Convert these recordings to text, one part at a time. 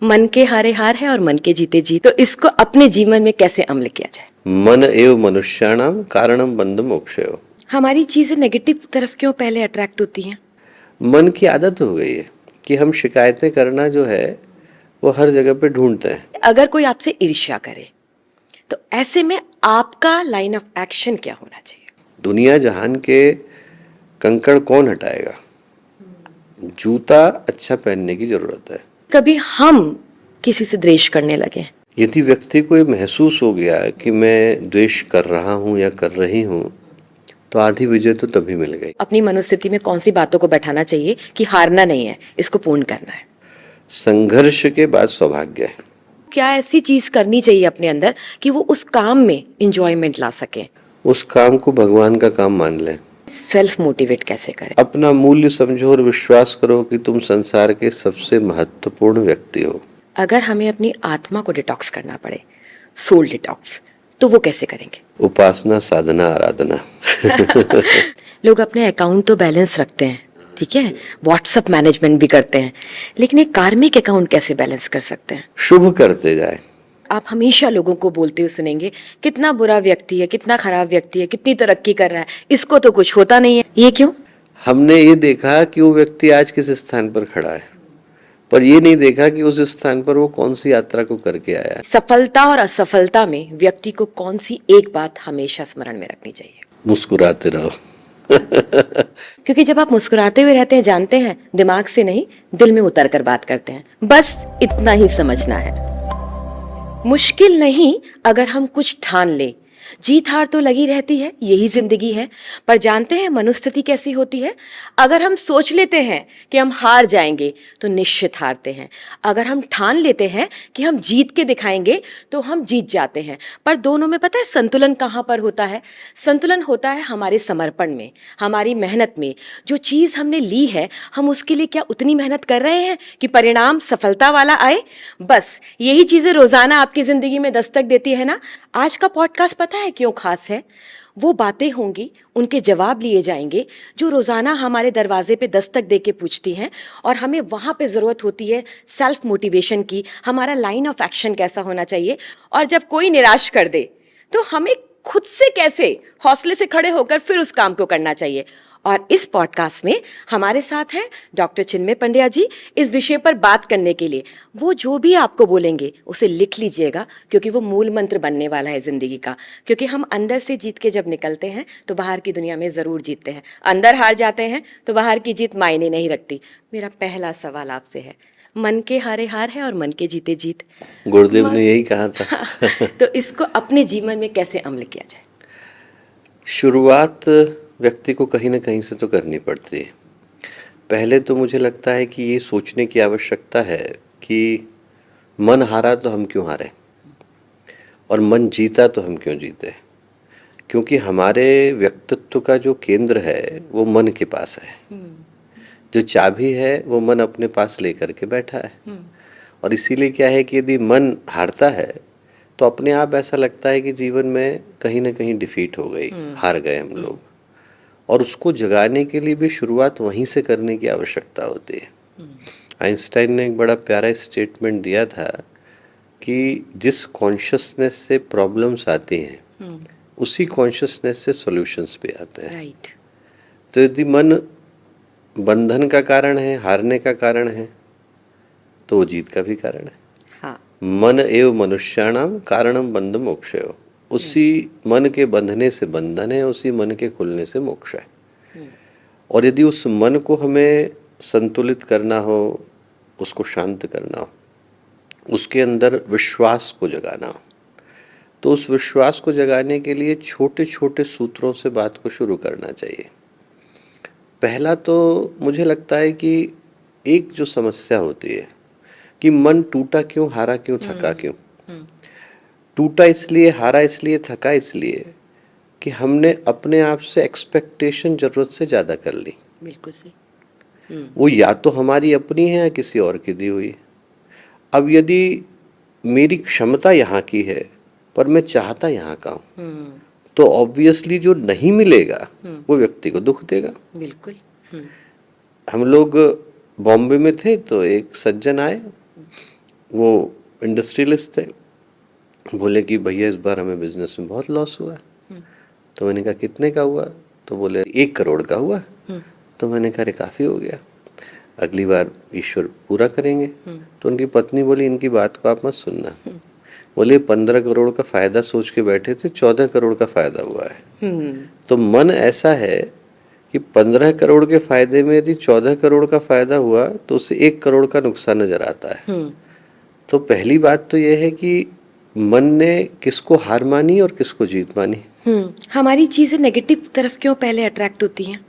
मन के हारे हार है और मन के जीते जीत। तो इसको अपने जीवन में कैसे अमल किया जाए? मन एव मनुष्याणाम कारणम बंध मोक्षयो। हमारी चीजें नेगेटिव तरफ क्यों पहले अट्रैक्ट होती हैं? मन की आदत हो गई है कि हम शिकायतें करना जो है वो हर जगह पे ढूंढते हैं। अगर कोई आपसे ईर्ष्या करे तो ऐसे में आपका लाइन ऑफ एक्शन क्या होना चाहिए? दुनिया जहान के कंकड़ कौन हटाएगा? जूता अच्छा पहनने की जरूरत है। कभी हम किसी से द्वेष करने लगे, यदि व्यक्ति को ये महसूस हो गया कि मैं द्वेष कर रहा हूँ या कर रही हूँ, तो आधी विजय तो तभी मिल गई। अपनी मनोस्थिति में कौन सी बातों को बैठाना चाहिए कि हारना नहीं है, इसको पूर्ण करना है? संघर्ष के बाद सौभाग्य है। क्या ऐसी चीज करनी चाहिए अपने अंदर कि वो उस काम में इंजॉयमेंट ला सके? उस काम को भगवान का काम मान ले। सेल्फ मोटिवेट कैसे करें? अपना मूल्य समझो और विश्वास करो कि तुम संसार के सबसे महत्वपूर्ण व्यक्ति हो। अगर हमें अपनी आत्मा को डिटॉक्स करना पड़े, सोल डिटॉक्स, तो वो कैसे करेंगे? उपासना, साधना, आराधना। लोग अपने अकाउंट तो बैलेंस रखते हैं, ठीक है, व्हाट्सएप मैनेजमेंट भी करते हैं, लेकिन एक कार्मिक अकाउंट कैसे बैलेंस कर सकते हैं? शुभ करते जाए। आप हमेशा लोगों को बोलते हुए सुनेंगे कितना बुरा व्यक्ति है, कितना खराब व्यक्ति है, कितनी तरक्की कर रहा है, इसको तो कुछ होता नहीं है। ये क्यों? हमने ये देखा कि वो व्यक्ति आज किस स्थान पर खड़ा है, पर ये नहीं देखा कि उस स्थान पर वो कौन सी यात्रा को करके आया है। सफलता और असफलता में व्यक्ति को कौन सी एक बात हमेशा स्मरण में रखनी चाहिए? मुस्कुराते रहो। क्योंकि जब आप मुस्कुराते हुए रहते हैं, जानते हैं, दिमाग से नहीं दिल में उतर कर बात करते हैं। बस इतना ही समझना है। मुश्किल नहीं अगर हम कुछ ठान ले। जीत हार तो लगी रहती है, यही जिंदगी है। पर जानते हैं मनोस्थिति कैसी होती है? अगर हम सोच लेते हैं कि हम हार जाएंगे तो निश्चित हारते हैं। अगर हम ठान लेते हैं कि हम जीत के दिखाएंगे तो हम जीत जाते हैं। पर दोनों में पता है संतुलन कहाँ पर होता है? संतुलन होता है हमारे समर्पण में, हमारी मेहनत में। जो चीज़ हमने ली है, हम उसके लिए क्या उतनी मेहनत कर रहे हैं कि परिणाम सफलता वाला आए? बस यही चीज़ें रोजाना आपकी जिंदगी में दस्तक देती है ना। आज का पॉडकास्ट पता है क्यों खास है? वो बातें होंगी, उनके जवाब लिए जाएंगे जो रोजाना हमारे दरवाजे पे दस्तक दे के पूछती हैं, और हमें वहां पे जरूरत होती है सेल्फ मोटिवेशन की। हमारा लाइन ऑफ एक्शन कैसा होना चाहिए, और जब कोई निराश कर दे तो हमें खुद से कैसे हौसले से खड़े होकर फिर उस काम को करना चाहिए। और इस पॉडकास्ट में हमारे साथ हैं डॉक्टर चिन्मय पंड्या जी, इस विषय पर बात करने के लिए। वो जो भी आपको बोलेंगे उसे लिख लीजिएगा, क्योंकि वो मूल मंत्र बनने वाला है जिंदगी का। क्योंकि हम अंदर से जीत के जब निकलते हैं तो बाहर की दुनिया में जरूर जीतते हैं। अंदर हार जाते हैं तो बाहर की जीत मायने नहीं रखती। मेरा पहला सवाल आपसे है, मन के हारे हार है और मन के जीते जीत। गुरुदेव ने यही कहा था। तो इसको अपने जीवन में कैसे अमल किया जाए? शुरुआत व्यक्ति को कहीं ना कहीं से तो करनी पड़ती है। पहले तो मुझे लगता है कि ये सोचने की आवश्यकता है कि मन हारा तो हम क्यों हारे, और मन जीता तो हम क्यों जीते। क्योंकि हमारे व्यक्तित्व का जो केंद्र है वो मन के पास है। जो चाबी है वो मन अपने पास लेकर के बैठा है। और इसीलिए क्या है कि यदि मन हारता है तो अपने आप ऐसा लगता है कि जीवन में कहीं ना कहीं डिफीट हो गई, हार गए हम लोग। और उसको जगाने के लिए भी शुरुआत वहीं से करने की आवश्यकता होती है। आइंस्टाइन ने एक बड़ा प्यारा स्टेटमेंट दिया था कि जिस कॉन्शियसनेस से प्रॉब्लम्स आती हैं उसी कॉन्शियसनेस से सॉल्यूशंस भी आते हैं। राइट। तो यदि मन बंधन का कारण है, हारने का कारण है, तो वो जीत का भी कारण है। हाँ। मन एव मनुष्याणाम कारणम बंध मोक्षयो। उसी मन के बंधने से बंधन है, उसी मन के खुलने से मोक्ष है। और यदि उस मन को हमें संतुलित करना हो, उसको शांत करना हो, उसके अंदर विश्वास को जगाना हो, तो उस विश्वास को जगाने के लिए छोटे छोटे सूत्रों से बात को शुरू करना चाहिए। पहला तो मुझे लगता है कि एक जो समस्या होती है कि मन टूटा क्यों, हारा क्यों, थका क्यों। टूटा इसलिए, हारा इसलिए, थका इसलिए कि हमने अपने आप से एक्सपेक्टेशन जरूरत से ज्यादा कर ली। बिल्कुल सही। वो या तो हमारी अपनी है या किसी और की दी हुई। अब यदि मेरी क्षमता यहाँ की है पर मैं चाहता यहाँ का हूँ, तो ऑब्वियसली जो नहीं मिलेगा वो व्यक्ति को दुख देगा। बिल्कुल। हम लोग बॉम्बे में थे तो एक सज्जन आए, वो इंडस्ट्रियलिस्ट थे, बोले कि भैया इस बार हमें बिजनेस में बहुत लॉस हुआ है। तो मैंने कहा कितने का हुआ? तो बोले 1 करोड़ का हुआ। तो मैंने कहा अरे काफ़ी हो गया, अगली बार ईश्वर पूरा करेंगे। तो उनकी पत्नी बोली इनकी बात को आप मत सुनना, बोले 15 करोड़ का फायदा सोच के बैठे थे, 14 करोड़ का फायदा हुआ है। तो मन ऐसा है कि 15 करोड़ के फायदे में यदि 14 करोड़ का फायदा हुआ तो उसे 1 करोड़ का नुकसान नजर आता है। तो पहली बात तो यह है कि मन ने किसको हार मानी और किसको जीत मानी। हमारी चीजें नेगेटिव तरफ क्यों पहले अट्रैक्ट होती हैं?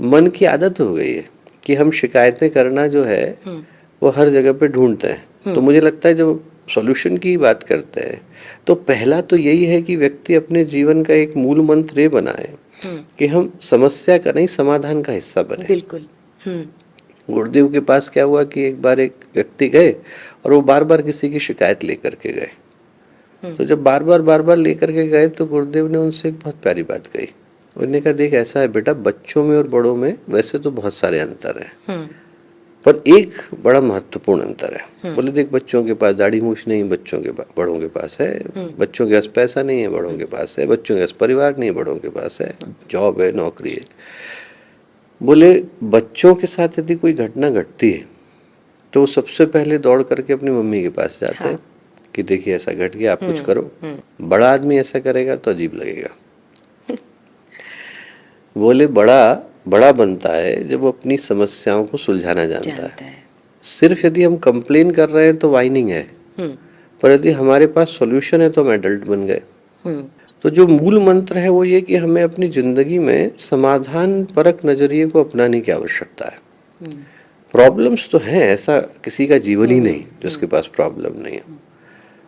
मन की आदत हो गई है कि हम शिकायतें करना जो है वो हर जगह पे ढूंढते हैं। तो मुझे लगता है जब सॉल्यूशन की बात करते हैं तो पहला तो यही है कि व्यक्ति अपने जीवन का एक मूल मंत्र ये बनाए कि हम समस्या का नहीं समाधान का हिस्सा बने। बिल्कुल। गुरुदेव के पास क्या हुआ कि एक बार एक व्यक्ति गए और वो बार बार किसी की शिकायत लेकर के गए। तो जब बार बार लेकर के गए तो गुरुदेव ने उनसे एक बहुत प्यारी बात कही। उन्होंने कहा देख ऐसा है बेटा, बच्चों में और बड़ों में वैसे तो बहुत सारे अंतर हैं, पर एक बड़ा महत्वपूर्ण अंतर है। बोले देख बच्चों के पास दाढ़ी मूछ नहीं, बच्चों के बड़ों के पास है। बच्चों के पास पैसा नहीं है, बड़ों के पास है। बच्चों के पास परिवार नहीं है, बड़ों के पास है। जॉब है, नौकरी है। बोले बच्चों के साथ यदि कोई घटना घटती है तो वो सबसे पहले दौड़ करके अपनी मम्मी के पास जाते हैं कि देखिए ऐसा घट गया, आप कुछ करो। बड़ा आदमी ऐसा करेगा तो अजीब लगेगा। बोले बड़ा बनता है जब वो अपनी समस्याओं को सुलझाना जानता है। सिर्फ यदि हम कंप्लेन कर रहे हैं तो वाइनिंग है, पर यदि हमारे पास सॉल्यूशन है तो हम एडल्ट बन गए। तो जो मूल मंत्र है वो ये कि हमें अपनी जिंदगी में समाधान परक नजरिए को अपनाने की आवश्यकता है। प्रॉब्लम्स तो हैं, ऐसा किसी का जीवन ही नहीं जिसके पास प्रॉब्लम नहीं है।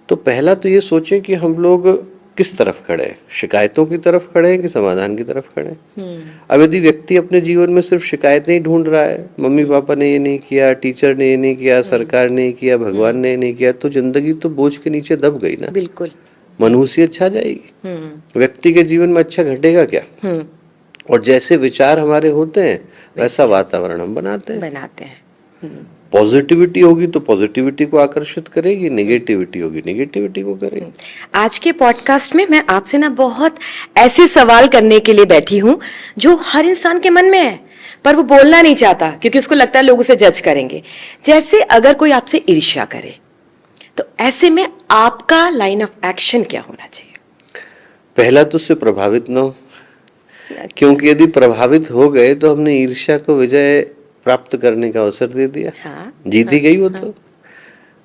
तो पहला तो ये सोचें कि हम लोग किस तरफ खड़े हैं, शिकायतों की तरफ खड़े हैं कि समाधान की तरफ खड़े हैं। अब यदि व्यक्ति अपने जीवन में सिर्फ शिकायतें ही ढूंढ रहा है, मम्मी पापा ने ये नहीं किया, टीचर ने ये नहीं किया, सरकार ने ये किया, भगवान ने ये नहीं किया, तो जिंदगी तो बोझ के नीचे दब गई ना। बिल्कुल। मनहूसियत छा जाएगी। व्यक्ति के जीवन में अच्छा घटेगा क्या? और जैसे विचार हमारे होते हैं वैसा वातावरण हम बनाते हैं। पॉजिटिविटी होगी तो पॉजिटिविटी को आकर्षित करेगी, नेगेटिविटी होगी नेगेटिविटी को करेगी। आज के पॉडकास्ट में मैं आपसे ना बहुत ऐसे सवाल करने के लिए बैठी हूँ जो हर इंसान के मन में है, पर वो बोलना नहीं चाहता क्योंकि उसको लगता है लोग उसे जज करेंगे। जैसे अगर कोई आपसे ईर्ष्या करे तो ऐसे में आपका लाइन ऑफ एक्शन क्या होना चाहिए? पहला तो उससे प्रभावित ना हो, क्योंकि यदि प्रभावित हो गए तो हमने ईर्ष्या को विजय प्राप्त करने का अवसर दे दिया। जीती गई वो तो।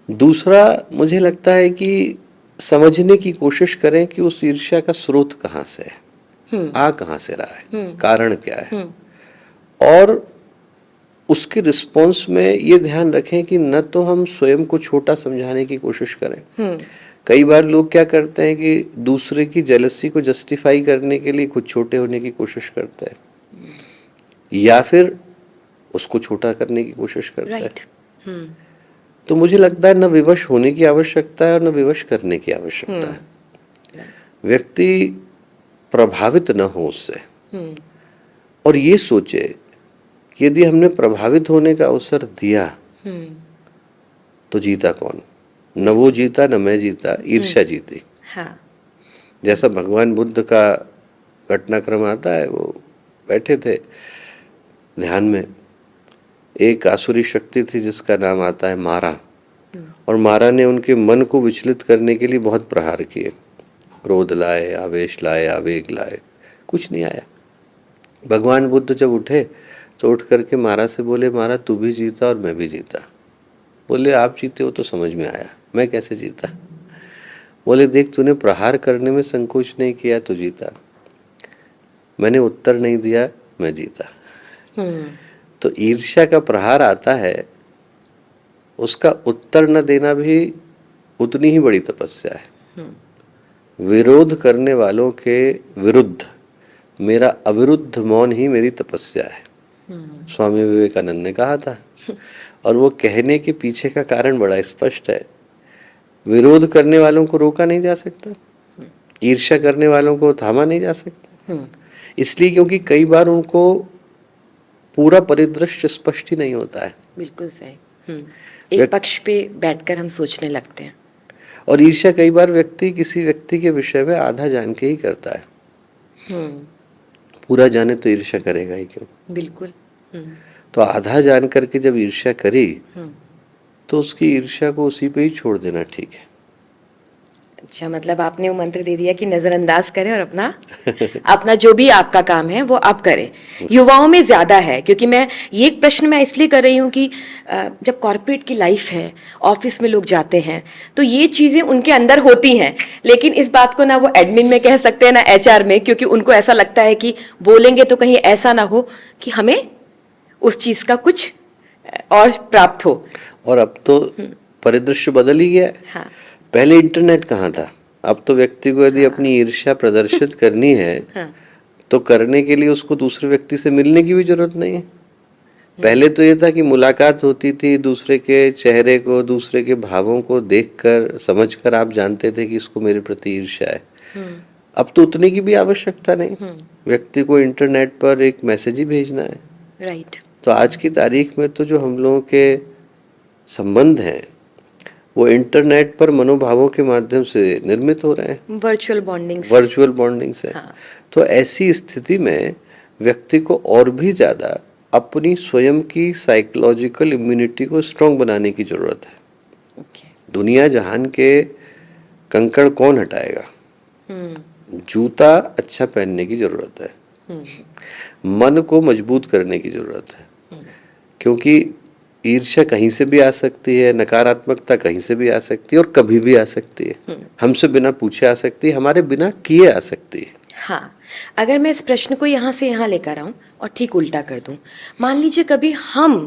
दूसरा मुझे लगता है कि समझने की कोशिश करें कि उस ईर्ष्या का स्रोत कहाँ से है, आ कहाँ से रहा है, कारण क्या है। और उसके रिस्पॉन्स में ये ध्यान रखें कि न तो हम स्वयं को छोटा समझाने की कोशिश करें। कई बार लोग क्या करते हैं कि दूसरे की जेलसी को जस्टिफाई करने के लिए खुद छोटे होने की कोशिश करते हैं, या फिर उसको छोटा करने की कोशिश करता है। तो मुझे लगता है न विवश होने की आवश्यकता है और न विवश करने की आवश्यकता है। व्यक्ति प्रभावित न हो उससे, और ये सोचे कि यदि हमने प्रभावित होने का अवसर दिया तो जीता कौन? न वो जीता न मैं जीता, ईर्ष्या जीती। जैसा भगवान बुद्ध का घटनाक्रम आता है, वो बैठे थे ध्यान में, एक आसुरी शक्ति थी जिसका नाम आता है मारा, और मारा ने उनके मन को विचलित करने के लिए बहुत प्रहार किए। क्रोध लाए, आवेश लाए, आवेग लाए, कुछ नहीं आया। भगवान बुद्ध जब उठे तो उठ करके मारा से बोले, मारा तू भी जीता और मैं भी जीता। बोले आप जीते हो तो समझ में आया, मैं कैसे जीता? बोले देख तूने प्रहार करने में संकोच नहीं किया तो जीता, मैंने उत्तर नहीं दिया, मैं जीता। तो ईर्ष्या का प्रहार आता है, उसका उत्तर न देना भी उतनी ही बड़ी तपस्या है। विरोध करने वालों के विरुद्ध मेरा अविरुद्ध मौन ही मेरी तपस्या है, स्वामी विवेकानंद ने कहा था। और वो कहने के पीछे का कारण बड़ा स्पष्ट है। विरोध करने वालों को रोका नहीं जा सकता, ईर्ष्या करने वालों को थामा नहीं जा सकता, इसलिए क्योंकि कई बार उनको पूरा परिदृश्य स्पष्ट ही नहीं होता है। बिल्कुल सही। एक पक्ष पे बैठकर हम सोचने लगते हैं। और ईर्ष्या कई बार व्यक्ति किसी व्यक्ति के विषय में आधा जान के ही करता है। पूरा जाने तो ईर्ष्या करेगा ही क्यों। बिल्कुल। तो आधा जान करके जब ईर्ष्या करी तो उसकी ईर्ष्या को उसी पे ही छोड़ देना ठीक है। अच्छा, मतलब आपने वो मंत्र दे दिया कि नजरअंदाज करें और अपना अपना जो भी आपका काम है वो आप करें। युवाओं में ज्यादा है, क्योंकि मैं ये एक प्रश्न मैं इसलिए कर रही हूँ कि जब कॉर्पोरेट की लाइफ है, ऑफिस में लोग जाते हैं, तो ये चीजें उनके अंदर होती हैं, लेकिन इस बात को ना वो एडमिन में कह सकते हैं ना एचआर में, क्योंकि उनको ऐसा लगता है कि बोलेंगे तो कहीं ऐसा ना हो कि हमें उस चीज का कुछ और प्राप्त हो। और अब तो परिदृश्य बदल ही गया है। हाँ। पहले इंटरनेट कहाँ था, अब तो व्यक्ति को यदि अपनी ईर्ष्या प्रदर्शित करनी है तो करने के लिए उसको दूसरे व्यक्ति से मिलने की भी जरूरत नहीं है। पहले तो ये था कि मुलाकात होती थी, दूसरे के चेहरे को, दूसरे के भावों को देखकर समझकर आप जानते थे कि इसको मेरे प्रति ईर्ष्या है। अब तो उतने की भी आवश्यकता नहीं, व्यक्ति को इंटरनेट पर एक मैसेज ही भेजना है। राइट। तो आज की तारीख में तो जो हम लोगों के संबंध हैं वो इंटरनेट पर मनोभावों के माध्यम से निर्मित हो रहे हैं, वर्चुअल बॉन्डिंग से। हाँ। तो ऐसी स्थिति में व्यक्ति को और भी ज्यादा अपनी स्वयं की साइकोलॉजिकल इम्यूनिटी को स्ट्रांग बनाने की जरूरत है। दुनिया जहान के कंकड़ कौन हटाएगा, जूता अच्छा पहनने की जरूरत है, मन को मजबूत करने की जरूरत है, क्योंकि ईर्ष्या कहीं से भी आ सकती है, नकारात्मकता कहीं से भी आ सकती है और कभी भी आ सकती है, हमसे बिना पूछे आ सकती है, हमारे बिना किए आ सकती है। हाँ, अगर मैं इस प्रश्न को यहाँ से यहाँ लेकर आऊं और ठीक उल्टा कर दूं, मान लीजिए कभी हम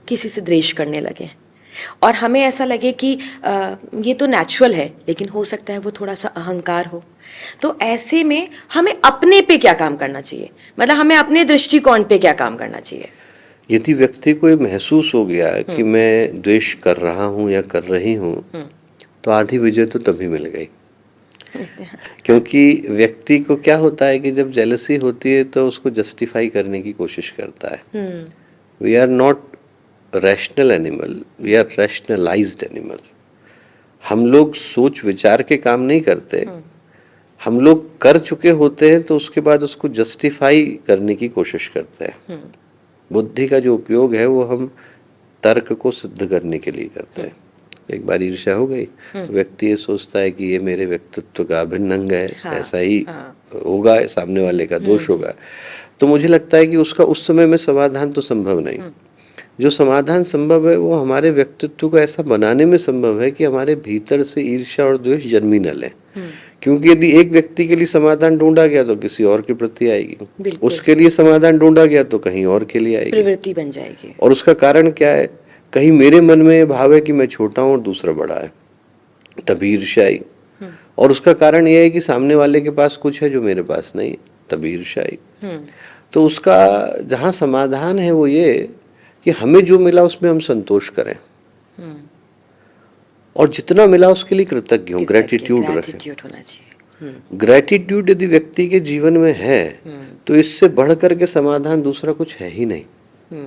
किसी से द्वेष करने लगे और हमें ऐसा लगे कि ये तो नेचुरल है, लेकिन हो सकता है वो थोड़ा सा अहंकार हो, तो ऐसे में हमें अपने पे क्या काम करना चाहिए, मतलब हमें अपने दृष्टिकोण पे क्या काम करना चाहिए? यदि व्यक्ति को ये महसूस हो गया कि मैं द्वेष कर रहा हूँ या कर रही हूँ, तो आधी विजय तो तभी मिल गई। क्योंकि व्यक्ति को क्या होता है कि जब जेलसी होती है तो उसको जस्टिफाई करने की कोशिश करता है। We are not rational animal, we are rationalised animal. हम लोग सोच विचार के काम नहीं करते, हम लोग कर चुके होते हैं तो उसके बाद उसको जस्टिफाई करने की कोशिश करते हैं। बुद्धि का जो उपयोग है वो हम तर्क को सिद्ध करने के लिए करते हैं। एक बार ईर्ष्या हो गई तो व्यक्ति ये सोचता है कि ये मेरे व्यक्तित्व का अभिन्न अंग है, ऐसा ही होगा, सामने वाले का दोष होगा। तो मुझे लगता है कि उसका उस समय में समाधान तो संभव नहीं। जो समाधान संभव है वो हमारे व्यक्तित्व को ऐसा बनाने में संभव है कि हमारे भीतर से ईर्ष्या और द्वेष जन्म ही न ले। क्योंकि यदि एक व्यक्ति के लिए समाधान ढूंढा गया तो किसी और के प्रति आएगी, उसके लिए समाधान ढूंढा गया तो कहीं और के लिए आएगी, प्रवृत्ति बन जाएगी। और उसका कारण क्या है, कहीं मेरे मन में भाव है कि मैं छोटा हूँ और दूसरा बड़ा है, तभी ईर्ष्या आई। और उसका कारण यह है कि सामने वाले के पास कुछ है जो मेरे पास नहीं है, तभी ईर्ष्या आई। तो उसका जहाँ समाधान है वो ये कि हमें जो मिला उसमें हम संतोष करें और जितना मिला उसके लिए कृतज्ञ हो, ग्रेटिट्यूड रखें। ग्रेटिट्यूड यदि व्यक्ति के जीवन में है तो इससे बढ़ करके समाधान दूसरा कुछ है ही नहीं।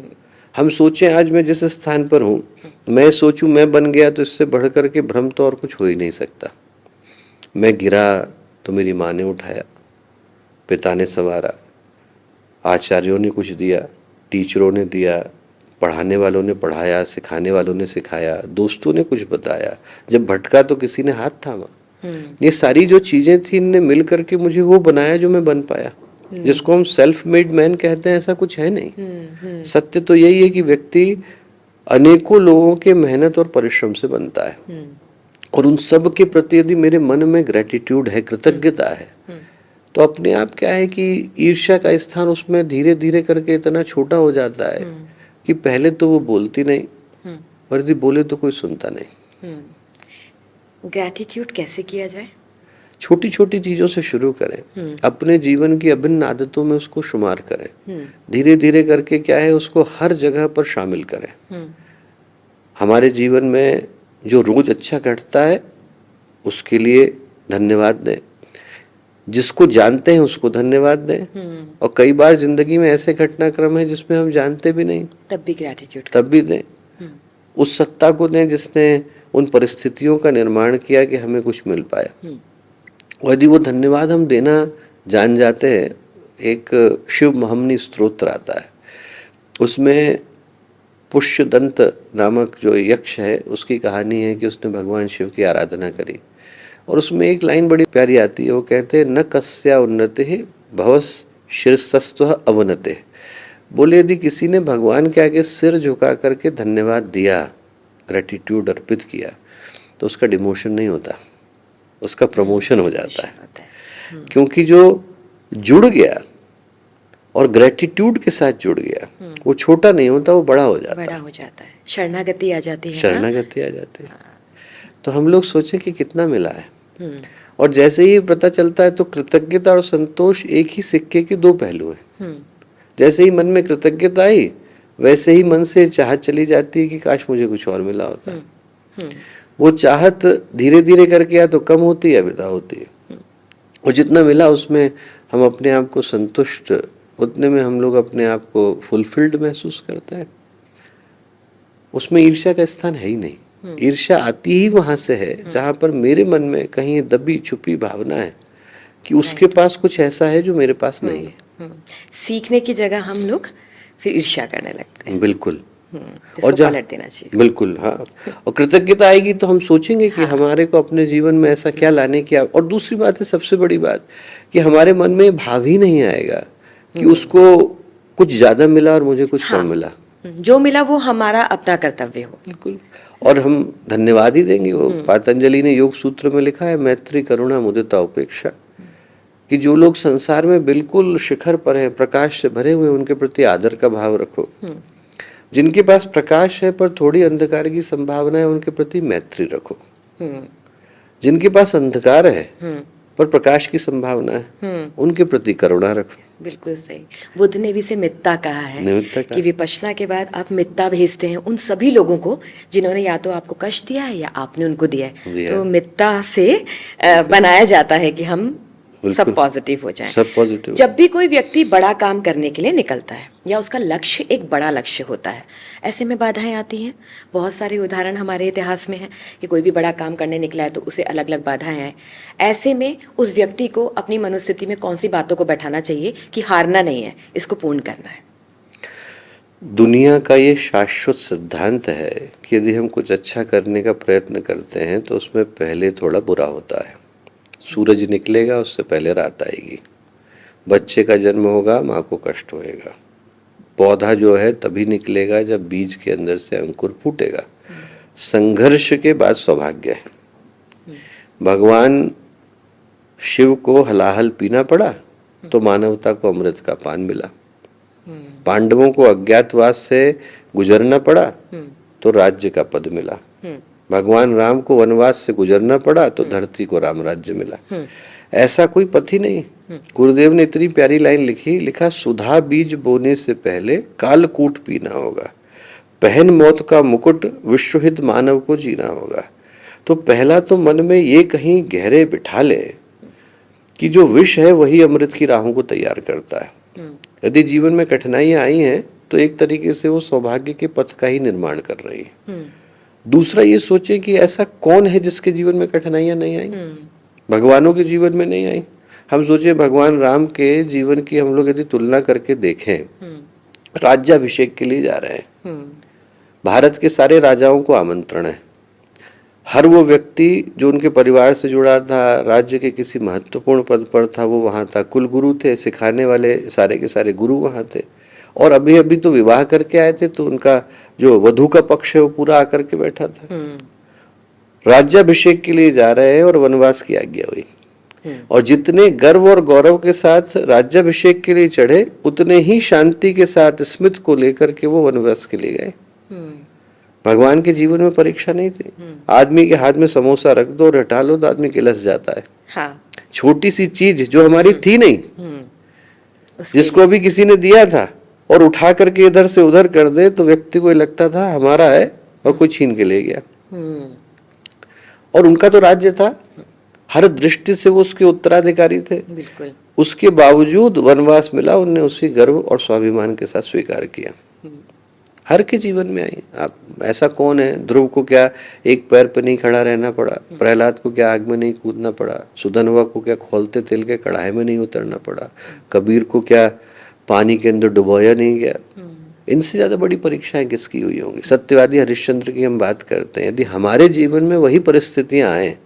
हम सोचें आज मैं जिस स्थान पर हूँ, मैं सोचूं मैं बन गया, तो इससे बढ़ करके भ्रम तो और कुछ हो ही नहीं सकता। मैं गिरा तो मेरी माँ ने उठाया, पिता ने संवारा, आचार्यों ने कुछ दिया, टीचरों ने दिया, पढ़ाने वालों ने पढ़ाया, सिखाने वालों ने सिखाया, दोस्तों ने कुछ बताया, जब भटका तो किसी ने हाथ थामा। ये सारी जो चीजें थी इनने मिल करके मुझे वो बनाया जो मैं बन पाया, जिसको हम सेल्फ मेड मैन कहते हैं। ऐसा कुछ है नहीं। सत्य तो यही है कि व्यक्ति अनेकों लोगों के मेहनत और परिश्रम से बनता है, और उन सब के प्रति यदि मेरे मन में ग्रेटिट्यूड है, कृतज्ञता है, तो अपने आप क्या है कि ईर्ष्या का स्थान उसमें धीरे धीरे करके इतना छोटा हो जाता है कि पहले तो वो बोलती नहीं, और यदि बोले तो कोई सुनता नहीं। ग्रैटिट्यूड कैसे किया जाए? छोटी छोटी चीजों से शुरू करें, अपने जीवन की अभिन्न आदतों में उसको शुमार करें, धीरे धीरे करके क्या है उसको हर जगह पर शामिल करें। हमारे जीवन में जो रोज अच्छा घटता है उसके लिए धन्यवाद दें, जिसको जानते हैं उसको धन्यवाद दें, और कई बार जिंदगी में ऐसे घटनाक्रम है जिसमें हम जानते भी नहीं, तब भी ग्रैटिट्यूड तब भी दें। उस सत्ता को दें जिसने उन परिस्थितियों का निर्माण किया कि हमें कुछ मिल पाया। और यदि वो धन्यवाद हम देना जान जाते हैं, एक शिव महमनी स्तोत्र आता है, उसमें पुष्यदंत नामक जो यक्ष है उसकी कहानी है कि उसने भगवान शिव की आराधना करी, और उसमें एक लाइन बड़ी प्यारी आती है। वो कहते हैं न कस्या उन्नति भवस शीर्षस्व अवनते। बोले यदि किसी ने भगवान के आगे सिर झुका करके धन्यवाद दिया, ग्रेटिट्यूड अर्पित किया, तो उसका डिमोशन नहीं होता, उसका प्रमोशन हो जाता है। क्योंकि जो जुड़ गया और ग्रेटिट्यूड के साथ जुड़ गया, वो छोटा नहीं होता, वो बड़ा हो जाता है, शरणागति आ जाती है। शरणागति आ जाती है। तो हम लोग सोचें कि कितना मिला है, और जैसे ही पता चलता है तो कृतज्ञता और संतोष एक ही सिक्के के दो पहलू हैं। जैसे ही मन में कृतज्ञता आई, वैसे ही मन से चाहत चली जाती है कि काश मुझे कुछ और मिला होता। वो चाहत धीरे धीरे करके या तो कम होती है या विदा होती है, और जितना मिला उसमें हम अपने आप को संतुष्ट, उतने में हम लोग अपने आप को फुलफिल्ड महसूस करते हैं। उसमें ईर्ष्या का स्थान है ही नहीं। ईर्ष्या आती ही वहां से है जहां पर मेरे मन में कहीं दबी छुपी भावना है कि उसके पास कुछ ऐसा है जो मेरे पास नहीं है। सीखने की जगह हम लोग फिर ईर्ष्या करने लगते हैं। बिल्कुल। और पलट देना चाहिए। बिल्कुल, हाँ। और कृतज्ञता आएगी तो हम सोचेंगे कि हमारे को अपने जीवन में ऐसा क्या लाने की। और दूसरी बात है, सबसे बड़ी बात, कि हमारे मन में भाव ही नहीं आएगा कि उसको कुछ ज्यादा मिला और मुझे कुछ कम मिला। जो मिला वो हमारा अपना कर्तव्य हो। बिल्कुल। और हम धन्यवाद ही देंगे। वो पतंजलि ने योग सूत्र में लिखा है, मैत्री करुणा मुदिता उपेक्षा, कि जो लोग संसार में बिल्कुल शिखर पर हैं, प्रकाश से भरे हुए, उनके प्रति आदर का भाव रखो। जिनके पास प्रकाश है पर थोड़ी अंधकार की संभावना है, उनके प्रति मैत्री रखो। जिनके पास अंधकार है पर प्रकाश की संभावना है, उनके प्रति करुणा रखो। बिल्कुल सही। बुद्ध ने भी से मित्ता कहा है कि विपश्यना के बाद आप मित्ता भेजते हैं उन सभी लोगों को जिन्होंने या तो आपको कष्ट दिया है या आपने उनको दिया है। तो मित्ता से बनाया जाता है कि हम सब पॉजिटिव हो जाएं। सब पॉजिटिव। जब भी कोई व्यक्ति बड़ा काम करने के लिए निकलता है या उसका लक्ष्य एक बड़ा लक्ष्य होता है, ऐसे में बाधाएं आती हैं। बहुत सारे उदाहरण हमारे इतिहास में हैं कि कोई भी बड़ा काम करने निकला है तो उसे अलग अलग बाधाएं आए। ऐसे में उस व्यक्ति को अपनी मनोस्थिति में कौन सी बातों को बैठाना चाहिए कि हारना नहीं है, इसको पूर्ण करना है। दुनिया का ये शाश्वत सिद्धांत है कि यदि हम कुछ अच्छा करने का प्रयत्न करते हैं तो उसमें पहले थोड़ा बुरा होता है। सूरज निकलेगा उससे पहले रात आएगी, बच्चे का जन्म होगा, माँ को कष्ट होएगा, पौधा जो है तभी निकलेगा जब बीज के अंदर से अंकुर फूटेगा। संघर्ष के बाद सौभाग्य है। भगवान शिव को हलाहल पीना पड़ा तो मानवता को अमृत का पान मिला। पांडवों को अज्ञातवास से गुजरना पड़ा तो राज्य का पद मिला। भगवान राम को वनवास से गुजरना पड़ा तो धरती को राम राज्य मिला। ऐसा कोई पथ ही नहीं। गुरुदेव ने इतनी प्यारी लाइन लिखा, सुधा बीज बोने से पहले कालकूट पीना होगा, पहन मौत का मुकुट, विश्वहित मानव को जीना होगा। तो पहला तो मन में ये कहीं गहरे बिठा ले कि जो विष है वही अमृत की राहों को तैयार करता है। यदि जीवन में कठिनाइयां आई हैं तो एक तरीके से वो सौभाग्य के पथ का ही निर्माण कर रही है। दूसरा ये सोचे कि ऐसा कौन है जिसके जीवन में कठिनाइयां नहीं आई। भगवानों के जीवन में नहीं आई। हम सोचे भगवान राम के जीवन की हम लोग यदि तुलना करके देखें, राज्याभिषेक के लिए जा रहे हैं, भारत के सारे राजाओं को आमंत्रण है। हर वो व्यक्ति जो उनके परिवार से जुड़ा था, राज्य के किसी महत्वपूर्ण पद पर था, वो वहां था। कुल गुरु थे, सिखाने वाले सारे के सारे गुरु वहां थे। और अभी अभी तो विवाह करके आए थे तो उनका जो वधू का पक्ष है वो पूरा आकर के बैठा था। राज्याभिषेक के लिए जा रहे हैं और वनवास की आज्ञा हुई। और जितने गर्व और गौरव के साथ राज्याभिषेक के लिए चढ़े, उतने ही शांति के साथ स्मित को लेकर के वो वनवास के लिए गए। भगवान के जीवन में परीक्षा नहीं थी। आदमी के हाथ में समोसा रख दो और हटा लो तो आदमी किलस जाता है। हाँ। छोटी सी चीज जो हमारी थी नहीं, जिसको अभी किसी ने दिया था और उठा करके इधर से उधर कर दे तो व्यक्ति को लगता था हमारा है और कोई छीन के ले गया। और उनका तो राज्य था, हर दृष्टि से वो उसके उत्तराधिकारी थे। बिल्कुल। उसके बावजूद वनवास मिला, उनने उसी गर्व और स्वाभिमान के साथ स्वीकार किया। हर के जीवन में आई। आप ऐसा कौन है, ध्रुव को क्या एक पैर पर नहीं खड़ा रहना पड़ा, प्रहलाद को क्या आग में नहीं कूदना पड़ा, सुधनवा को क्या खौलते तेल के कढ़ाई में नहीं उतरना पड़ा, कबीर को क्या पानी के अंदर डुबोया नहीं गया। इनसे ज्यादा बड़ी परीक्षाएं किसकी हुई होंगी। सत्यवादी हरिश्चंद्र की हम बात करते हैं, यदि हमारे जीवन में वही परिस्थितियां आए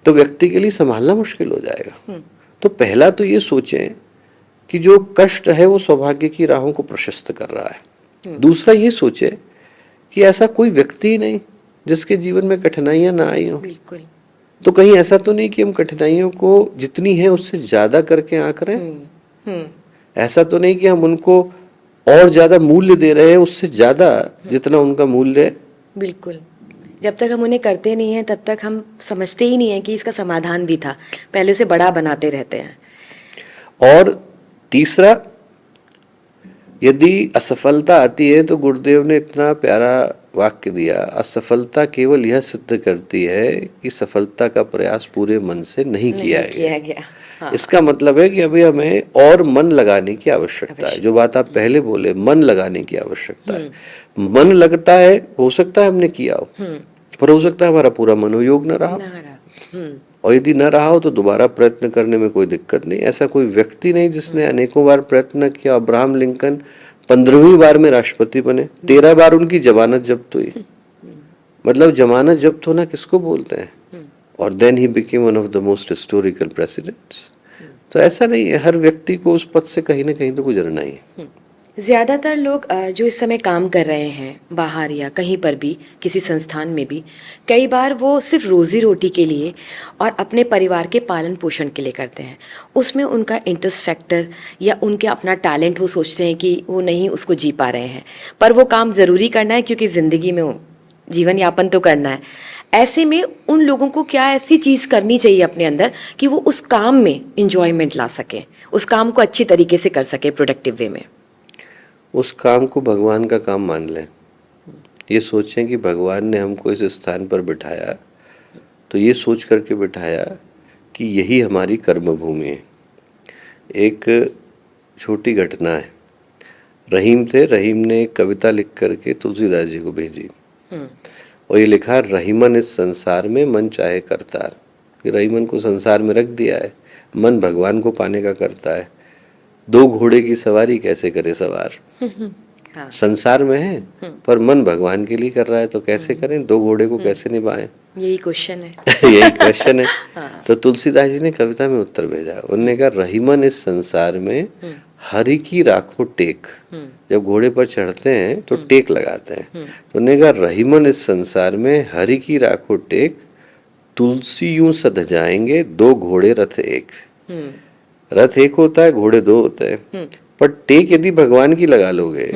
तो व्यक्ति के लिए संभालना मुश्किल हो जाएगा। तो पहला तो ये सोचें कि जो कष्ट है वो सौभाग्य की राहों को प्रशस्त कर रहा है। दूसरा ये सोचे कि ऐसा कोई व्यक्ति ही नहीं जिसके जीवन में कठिनाइयां ना आई हो। बिल्कुल। तो कहीं ऐसा तो नहीं कि हम कठिनाइयों को जितनी है उससे ज्यादा करके आंक रहे हैं। ऐसा तो नहीं कि हम उनको और ज्यादा मूल्य दे रहे हैं उससे ज्यादा जितना उनका मूल्य है। बिल्कुल। जब तक हम उन्हें करते नहीं हैं तब तक हम समझते ही नहीं है कि इसका समाधान भी था, पहले उसे बड़ा बनाते रहते हैं। और तीसरा, यदि असफलता आती है तो गुरुदेव ने इतना प्यारा वाक्य दिया, असफलता केवल यह सिद्ध करती है कि सफलता का प्रयास पूरे मन से नहीं किया गया। हाँ। इसका मतलब है कि अभी हमें और मन लगाने की आवश्यकता है। जो बात आप पहले बोले, मन लगाने की आवश्यकता है। मन लगता है, हो सकता है हमने किया हो, पर हो सकता है हमारा पूरा मनोयोग न रहा। और यदि न रहा हो तो दोबारा प्रयत्न करने में कोई दिक्कत नहीं। ऐसा कोई व्यक्ति नहीं जिसने अनेकों बार प्रयत्न किया। अब्राहम लिंकन 15वीं बार में राष्ट्रपति बने, 13 बार उनकी जमानत जब्त हुई। मतलब जमानत जब्त होना किसको बोलते हैं। और then he became one of the most historical presidents. तो ऐसा नहीं है, हर व्यक्ति को उस पद से कहीं ना कहीं तो गुजरना ही है। ज़्यादातर लोग जो इस समय काम कर रहे हैं बाहर या कहीं पर भी, किसी संस्थान में भी, कई बार वो सिर्फ रोज़ी रोटी के लिए और अपने परिवार के पालन पोषण के लिए करते हैं। उसमें उनका इंटरेस्ट फैक्टर या उनके अपना टैलेंट वो सोचते हैं कि वो नहीं उसको जी पा रहे हैं, पर वो काम ज़रूरी करना है क्योंकि ज़िंदगी में जीवन यापन तो करना है। ऐसे में उन लोगों को क्या ऐसी चीज़ करनी चाहिए अपने अंदर कि वो उस काम में इंजॉयमेंट ला सकें, उस काम को अच्छी तरीके से कर सके, प्रोडक्टिव वे में। उस काम को भगवान का काम मान लें। ये सोचें कि भगवान ने हमको इस स्थान पर बिठाया तो ये सोच करके बिठाया कि यही हमारी कर्म भूमि है। एक छोटी घटना है, रहीम थे, रहीम ने एक कविता लिख करके तुलसीदास जी को भेजी और ये लिखा, रहीमन इस संसार में मन चाहे करतार। कि रहीमन को संसार में रख दिया है, मन भगवान को पाने का करता है। दो घोड़े की सवारी कैसे करे सवार। हाँ। संसार में है पर मन भगवान के लिए कर रहा है तो कैसे करें, दो घोड़े को कैसे निभाएं, यही क्वेश्चन है। यही क्वेश्चन है। हाँ। तो तुलसीदास जी ने कविता में उत्तर भेजा। उन्होंने कहा, रहीमन इस संसार में हरि की राखो टेक। जब घोड़े पर चढ़ते हैं तो टेक लगाते हैं। तो उन्होंने कहा, रहीमन इस संसार में हरि की राखो टेक, तुलसी यूं सध जाएंगे दो घोड़े रथ एक। रथ एक होता है, घोड़े दो होते हैं, पर टेक यदि भगवान की लगा लोगे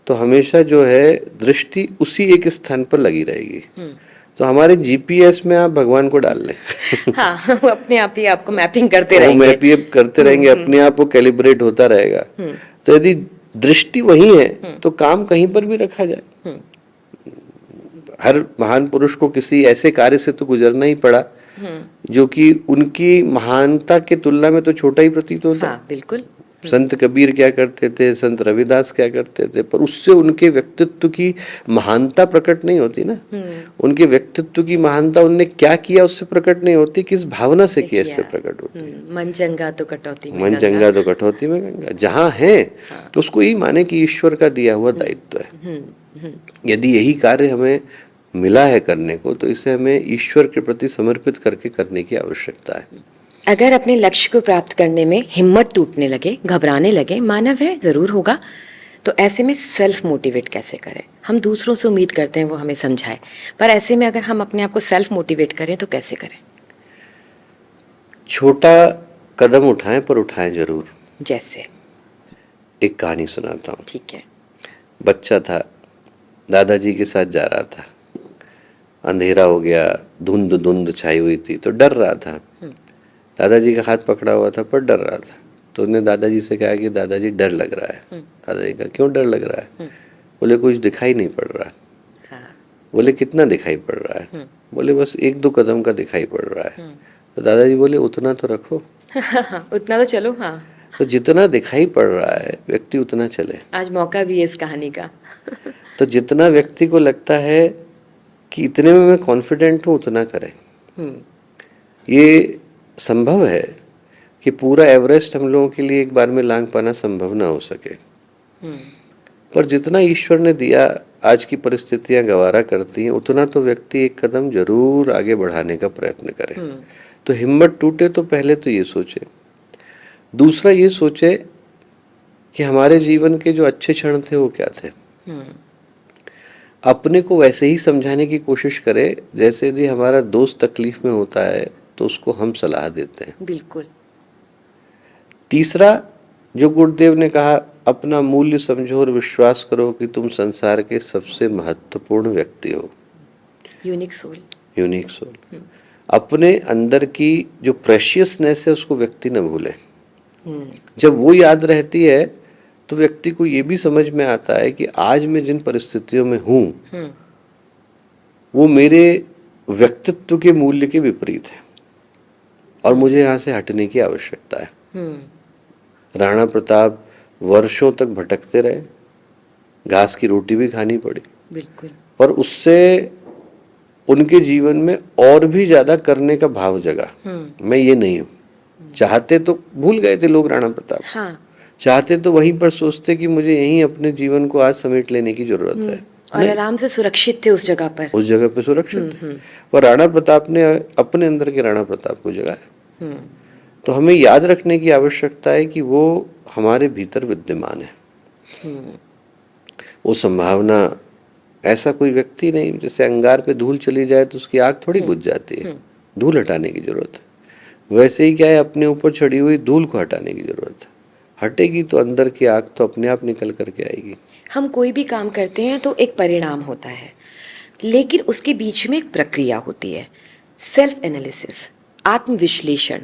तो हमेशा जो है दृष्टि उसी एक स्थान पर लगी रहेगी। तो हमारे जीपीएस में आप भगवान को डाल लें। हाँ, वो अपने आप ही आपको मैपिंग करते रहेंगे। मैपिंग करते रहेंगे, अपने आप वो कैलिब्रेट होता रहेगा। तो यदि दृष्टि वही है तो काम कहीं पर भी रखा जाए। हर महान पुरुष को किसी ऐसे कार्य से तो गुजरना ही पड़ा जो कि उनकी महानता के तुलना में तो छोटा ही प्रतीत होता। हाँ, बिल्कुल। संत कबीर क्या करते थे, संत रविदास क्या करते थे, पर उससे उनके व्यक्तित्व की महानता प्रकट नहीं होती ना। उनके व्यक्तित्व की महानता उनने क्या किया उससे प्रकट नहीं होती, किस भावना से किया इससे प्रकट होती है। मन चंगा तो कटौती में मन चंगा तो कटौती में गंगा। जहाँ है तो उसको यही माने कि ईश्वर का दिया हुआ दायित्व है। यदि यही कार्य हमें मिला है करने को तो इसे हमें ईश्वर के प्रति समर्पित करके करने की आवश्यकता है। अगर अपने लक्ष्य को प्राप्त करने में हिम्मत टूटने लगे, घबराने लगे, मानव है, जरूर होगा, तो ऐसे में सेल्फ मोटिवेट कैसे करें। हम दूसरों से उम्मीद करते हैं वो हमें समझाए, पर ऐसे में अगर हम अपने आप को सेल्फ मोटिवेट करें तो कैसे करें। छोटा कदम उठाएं, पर उठाएं जरूर। जैसे एक कहानी सुनाता हूँ। ठीक है। बच्चा था, दादाजी के साथ जा रहा था। अंधेरा हो गया, धुंध धुंध छाई हुई थी, तो डर रहा था। दादाजी का हाथ पकड़ा हुआ था पर डर रहा था। तो उसने दादाजी से कहा कि दादाजी डर लग रहा है। दादाजी का, क्यों डर लग रहा है। बोले, कुछ दिखाई नहीं पड़ रहा। हाँ। बोले, कितना दिखाई पड़ रहा है। बोले, बस 1-2 कदम का दिखाई पड़ रहा है। तो दादाजी बोले, उतना तो रखो। उतना तो चलो। हाँ। तो जितना दिखाई पड़ रहा है व्यक्ति उतना चले। आज मौका भी है इस कहानी का। तो जितना व्यक्ति को लगता है कि इतने में मैं कॉन्फिडेंट हूँ उतना करें। ये संभव है कि पूरा एवरेस्ट हम लोगों के लिए एक बार में लांघ पाना संभव ना हो सके, पर जितना ईश्वर ने दिया आज की परिस्थितियां गवारा करती हैं, उतना तो व्यक्ति एक कदम जरूर आगे बढ़ाने का प्रयत्न करे। तो हिम्मत टूटे तो पहले तो ये सोचे, दूसरा ये सोचे कि हमारे जीवन के जो अच्छे क्षण थे वो क्या थे। अपने को वैसे ही समझाने की कोशिश करे जैसे यदि हमारा दोस्त तकलीफ में होता है तो उसको हम सलाह देते हैं। बिल्कुल। तीसरा जो गुरुदेव ने कहा, अपना मूल्य समझो और विश्वास करो कि तुम संसार के सबसे महत्वपूर्ण व्यक्ति हो। Unique soul. Unique soul. अपने अंदर की जो प्रेशियसनेस है उसको व्यक्ति न भूले। जब वो याद रहती है तो व्यक्ति को ये भी समझ में आता है कि आज मैं जिन परिस्थितियों में हूं वो मेरे व्यक्तित्व के मूल्य के विपरीत है और मुझे यहाँ से हटने की आवश्यकता है। राणा प्रताप वर्षों तक भटकते रहे, घास की रोटी भी खानी पड़ी। बिल्कुल। पर उससे उनके जीवन में और भी ज्यादा करने का भाव जगा। मैं ये नहीं हूं। चाहते तो भूल गए थे लोग राणा प्रताप। हाँ। चाहते तो वहीं पर सोचते कि मुझे यहीं अपने जीवन को आज समेट लेने की जरूरत है और आराम से सुरक्षित थे उस जगह पर। उस जगह पे सुरक्षित थे। पर राणा प्रताप ने अपने अंदर के राणा प्रताप को जगाया। तो हमें याद रखने की आवश्यकता है कि वो हमारे भीतर विद्यमान है। वो संभावना, ऐसा कोई व्यक्ति नहीं, जैसे अंगार पे धूल चली जाए तो उसकी आग थोड़ी बुझ जाती है, धूल हटाने की जरूरत है। वैसे ही क्या है, अपने ऊपर चढ़ी हुई धूल को हटाने की जरूरत है। हटेगी तो अंदर की आग तो अपने आप निकल करके आएगी। हम कोई भी काम करते हैं तो एक परिणाम होता है, लेकिन उसके बीच में एक प्रक्रिया होती है, सेल्फ एनालिसिस, आत्मविश्लेषण।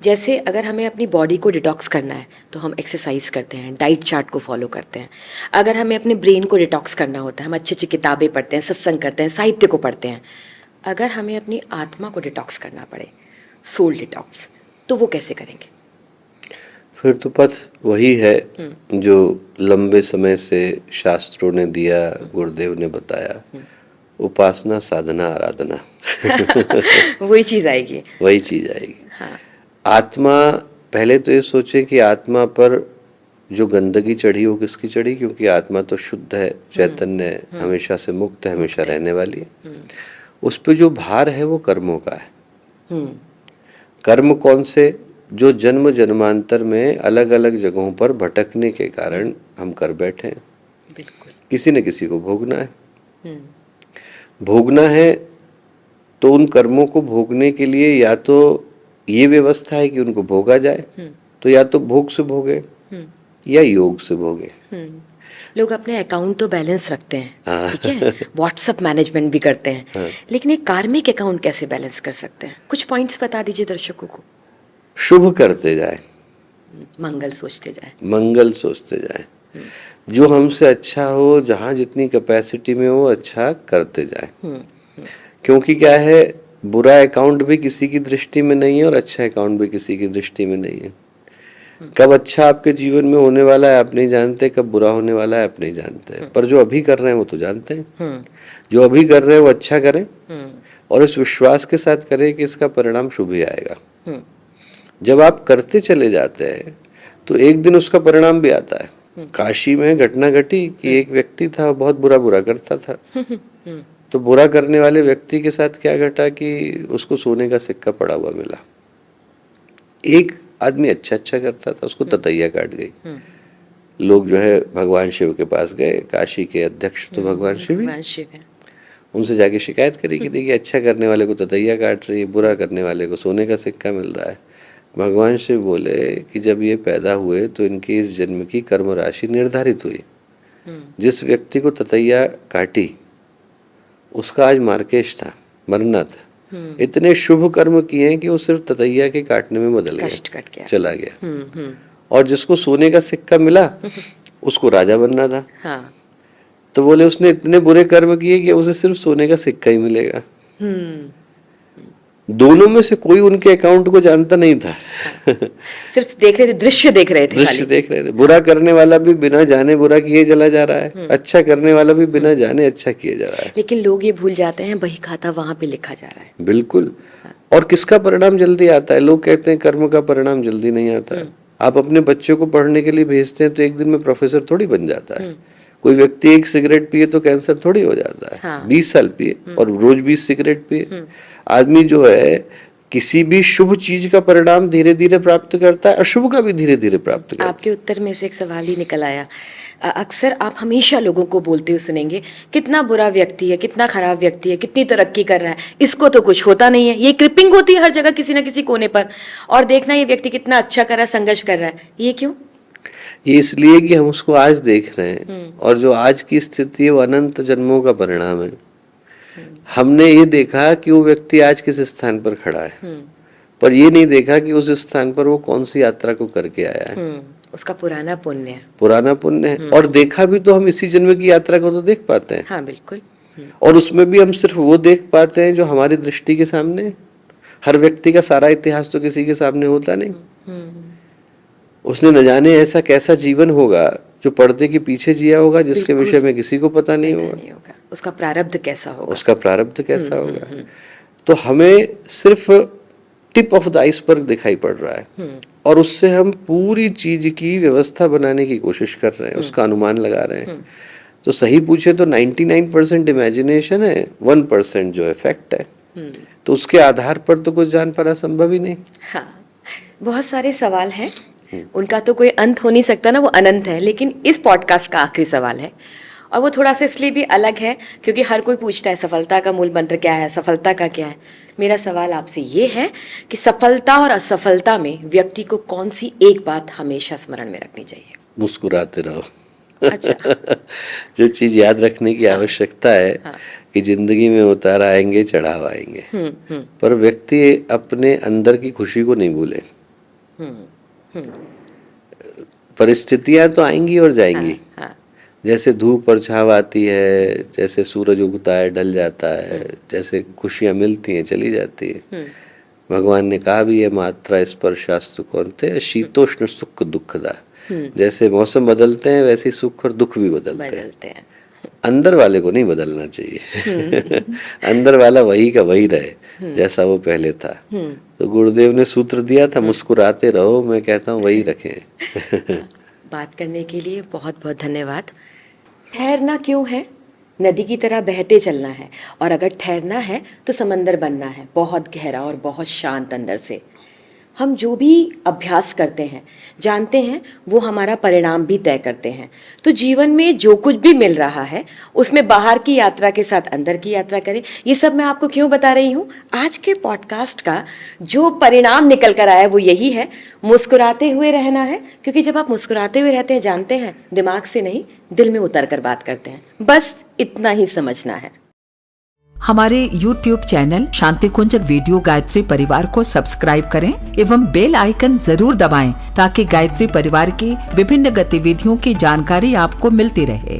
जैसे अगर हमें अपनी बॉडी को डिटॉक्स करना है तो हम एक्सरसाइज करते हैं, डाइट चार्ट को फॉलो करते हैं। अगर हमें अपने ब्रेन को डिटॉक्स करना होता है, हम अच्छी अच्छी किताबें पढ़ते हैं, सत्संग करते हैं, साहित्य को पढ़ते हैं। अगर हमें अपनी आत्मा को डिटॉक्स करना पड़े, सोल डिटॉक्स, तो वो कैसे करेंगे? फिर तो पथ वही है जो लंबे समय से शास्त्रों ने दिया, गुरुदेव ने बताया, उपासना, साधना, आराधना। वही चीज आएगी। वही चीज आएगी। हाँ। आत्मा, पहले तो ये सोचें कि आत्मा पर जो गंदगी चढ़ी वो किसकी चढ़ी, क्योंकि आत्मा तो शुद्ध है, चैतन्य है, हमेशा से मुक्त है, हमेशा रहने वाली है। उस पे जो भार है वो कर्मों का है। कर्म कौन से? जो जन्म जन्मांतर में अलग अलग जगहों पर भटकने के कारण हम कर बैठे हैं। बिल्कुल। किसी न किसी को भोगना है। भोगना है तो उन कर्मों को भोगने के लिए या तो ये व्यवस्था है कि उनको भोगा जाए, तो या तो भोग से भोगे या योग से भोगे। लोग अपने अकाउंट तो बैलेंस रखते हैं, ठीक है, व्हाट्सएप मैनेजमेंट भी करते हैं, लेकिन एक कार्मिक अकाउंट कैसे बैलेंस कर सकते हैं? कुछ पॉइंट्स बता दीजिए दर्शकों को। शुभ करते जाए, मंगल सोचते जाए, मंगल सोचते जाए, जो हमसे अच्छा हो, जहां जितनी कैपेसिटी में हो, अच्छा करते जाए। क्योंकि क्या है, बुरा अकाउंट भी किसी की दृष्टि में नहीं है और अच्छा अकाउंट भी किसी की दृष्टि में नहीं है। कब अच्छा आपके जीवन में होने वाला है आप नहीं जानते, कब बुरा होने वाला है आप नहीं जानते, पर जो अभी कर रहे हैं वो तो जानते हैं। जो अभी कर रहे हैं वो अच्छा करें और इस विश्वास के साथ करें कि इसका परिणाम शुभ ही आएगा। जब आप करते चले जाते हैं तो एक दिन उसका परिणाम भी आता है। काशी में घटना घटी कि एक व्यक्ति था, बहुत बुरा करता था। तो बुरा करने वाले व्यक्ति के साथ क्या घटा कि उसको सोने का सिक्का पड़ा हुआ मिला। एक आदमी अच्छा करता था, उसको ततैया काट गई। लोग जो है भगवान शिव के पास गए, काशी के अध्यक्ष तो भगवान शिव ही, उनसे जाके शिकायत करी कि देखिए अच्छा करने वाले को ततैया काट रही है, बुरा करने वाले को सोने का सिक्का मिल रहा है। भगवान शिव बोले कि जब ये पैदा हुए तो इनकी इस जन्म की कर्म राशि निर्धारित हुई। जिस व्यक्ति को ततैया काटी उसका आज मार्केश था, मरना था। इतने शुभ कर्म किए हैं कि वो सिर्फ ततैया के काटने में बदल गया, चला गया। और जिसको सोने का सिक्का मिला उसको राजा बनना था। हाँ। तो बोले उसने इतने बुरे कर्म किए कि उसे सिर्फ सोने का सिक्का ही मिलेगा। दोनों में से कोई उनके अकाउंट को जानता नहीं था। सिर्फ देख रहे थे, दृश्य देख रहे थे, दृश्य देख रहे थे। बुरा करने वाला भी बिना जाने बुरा किए चला जा रहा है, अच्छा करने वाला भी बिना जाने अच्छा किए जा रहा है। लेकिन लोग ये भूल जाते हैं बही खाता वहां पे लिखा जा रहा है। बिल्कुल। और किसका परिणाम जल्दी आता है? लोग कहते हैं कर्म का परिणाम जल्दी नहीं आता है। आप अपने बच्चों को पढ़ने के लिए भेजते हैं तो एक दिन में प्रोफेसर थोड़ी बन जाता है। कोई व्यक्ति एक सिगरेट पिए तो कैंसर थोड़ी हो जाता है। हाँ। 20 साल पिए और रोज 20 सिगरेट पिए। आदमी जो है किसी भी शुभ चीज का परिणाम धीरे धीरे प्राप्त करता है, अशुभ का भी धीरे धीरे प्राप्त करता है। आपके उत्तर में से एक सवाल ही निकल आया। अक्सर आप हमेशा लोगों को बोलते हुए सुनेंगे, कितना बुरा व्यक्ति है, कितना खराब व्यक्ति है, कितनी तरक्की कर रहा है, इसको तो कुछ होता नहीं है। ये क्रिपिंग होती है हर जगह किसी ना किसी कोने पर, और देखना ये व्यक्ति कितना अच्छा कर रहा है, संघर्ष कर रहा है। ये क्यों? ये इसलिए कि हम उसको आज देख रहे हैं, और जो आज की स्थिति है वो अनंत जन्मों का परिणाम है। हमने ये देखा कि वो व्यक्ति आज किस स्थान पर खड़ा है, पर ये नहीं देखा कि उस स्थान पर वो कौन सी यात्रा को करके आया है। उसका पुराना पुण्य है। पुराना पुण्य है। और देखा भी तो हम इसी जन्म की यात्रा को तो देख पाते हैं। हाँ बिल्कुल। और उसमें भी हम सिर्फ वो देख पाते हैं जो हमारी दृष्टि के सामने है। हर व्यक्ति का सारा इतिहास तो किसी के सामने होता नहीं। उसने न जाने ऐसा कैसा जीवन होगा जो पर्दे के पीछे जिया होगा, जिसके विषय में किसी को पता नहीं होगा। उसका प्रारब्ध कैसा होगा, उसका प्रारब्ध कैसा होगा। तो हमें सिर्फ टिप ऑफ द आइसबर्ग दिखाई पड़ रहा है, और उससे हम पूरी चीज की व्यवस्था बनाने की कोशिश कर रहे हैं, उसका अनुमान लगा रहे हैं। तो सही पूछे तो 99% इमेजिनेशन है, 1% जो इफेक्ट है। तो उसके आधार पर तो कुछ जान पाना संभव ही नहीं। हाँ, बहुत सारे सवाल हैं, उनका तो कोई अंत हो नहीं सकता ना, वो अनंत है। लेकिन इस पॉडकास्ट का आखिरी सवाल है, और वो थोड़ा सा इसलिए भी अलग है क्योंकि हर कोई पूछता है सफलता का मूल मंत्र क्या है, सफलता का क्या है। मेरा सवाल आपसे ये है कि सफलता और असफलता में व्यक्ति को कौन सी एक बात हमेशा स्मरण में रखनी चाहिए? मुस्कुराते रहो। अच्छा। जो चीज याद रखने की आवश्यकता है कि जिंदगी में उतार आएंगे, चढ़ाव आएंगे, पर व्यक्ति अपने अंदर की खुशी को नहीं भूले। परिस्थितियां तो आएंगी और जाएंगी। जैसे धूप और छाव आती है, जैसे सूरज उगता है, ढल जाता है, जैसे खुशियां मिलती हैं, चली जाती है। भगवान ने कहा भी है, मात्रा स्पर्शास्तु कौन्तेय शीतोष्ण सुख दुखदा। जैसे मौसम बदलते हैं वैसे ही सुख और दुख भी बदलते हैं। अंदर वाले को नहीं बदलना चाहिए। अंदर वाला वही का वही रहे जैसा वो पहले था। तो गुरुदेव ने सूत्र दिया था, मुस्कुराते रहो। मैं कहता हूँ वही रखें। बात करने के लिए बहुत बहुत धन्यवाद। ठहरना क्यों है? नदी की तरह बहते चलना है, और अगर ठहरना है तो समंदर बनना है, बहुत गहरा और बहुत शांत अंदर से। हम जो भी अभ्यास करते हैं, जानते हैं वो हमारा परिणाम भी तय करते हैं। तो जीवन में जो कुछ भी मिल रहा है उसमें बाहर की यात्रा के साथ अंदर की यात्रा करें। ये सब मैं आपको क्यों बता रही हूँ? आज के पॉडकास्ट का जो परिणाम निकल कर आया वो यही है, मुस्कुराते हुए रहना है। क्योंकि जब आप मुस्कुराते हुए रहते हैं, जानते हैं दिमाग से नहीं दिल में उतर कर बात करते हैं। बस इतना ही समझना है। हमारे YouTube चैनल शांति कुंज वीडियो गायत्री परिवार को सब्सक्राइब करें एवं बेल आइकन जरूर दबाएं ताकि गायत्री परिवार की विभिन्न गतिविधियों की जानकारी आपको मिलती रहे।